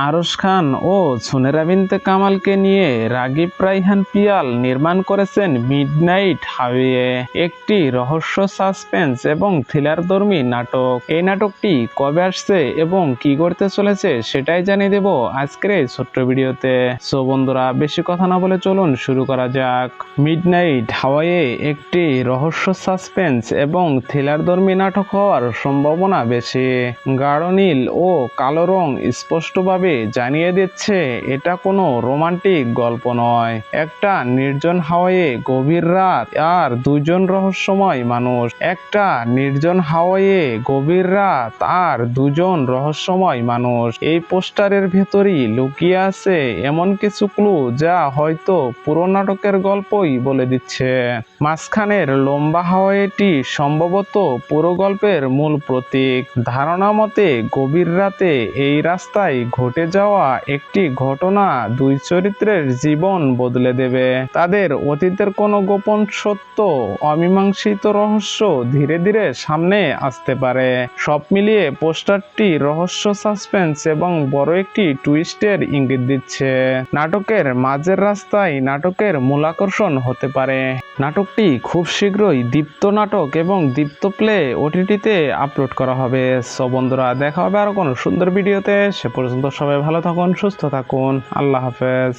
আরশ খান ও সুনেরা বিনতে কামালকে নিয়ে রাগিব রায়হান পিয়াল নির্মাণ করেছেন মিডনাইট হাইওয়ে, একটি রহস্য, সাসপেন্স এবং থ্রিলারধর্মী নাটক। এই নাটকটি কবে আসছে এবং কি করতে চলেছে সেটাই জানিয়ে দেব আজকের এই ছোট্ট ভিডিওতে। সো বন্ধুরা, বেশি কথা না বলে চলুন শুরু করা যাক। মিডনাইট হাওয়াইয়ে একটি রহস্য, সাসপেন্স এবং থ্রিলারধর্মী নাটক হওয়ার সম্ভাবনা বেশি। গাঢ় নীল ও কালো রং স্পষ্টভাবে জানিয়ে দিচ্ছে এটা কোনো রোমান্টিক গল্প নয়। একটা নির্জন হাওয়াইয়ে গভীর রাত আর দুজন রহস্যময় মানুষ। একটা নির্জন হাওয়াইয়ে গভীর রাত আর দুজন রহস্যময় মানুষ। এই পোস্টারের ভেতরই লুকিয়ে আছে এমন কিছু ক্লু যা হয়তো পুরো নাটকের গল্পই বলে দিচ্ছে। মাঝখানের লম্বা হাওয়াইটি সম্ভবত পুরো গল্পের মূল প্রতীক। ধারণা মতে গভীর রাতে এই রাস্তায় ঘটে যাওয়া একটি ঘটনা দুই চরিত্রের জীবন বদলে দেবে। তাদের অতীতের কোনো গোপন সত্য, অমীমাংসিত রহস্য ধীরে ধীরে সামনে আসতে পারে। সব মিলিয়ে পোস্টারটি রহস্য, সাসপেন্স এবং বড় একটি টুইস্টের ইঙ্গিত দিচ্ছে। নাটকের মাঝের রাস্তায় নাটকের মূল আকর্ষণ হতে পারে। নাটকটি খুব শীঘ্রই দীপ্ত নাটক এবং দীপ্ত প্লে ওটিটিতে আপলোড করা হবে। সো বন্ধুরা, দেখা হবে আরো কোনো সুন্দর ভিডিওতে। সে পর্যন্ত সবাই ভালো থাকুন, সুস্থ থাকুন। আল্লাহ হাফেজ।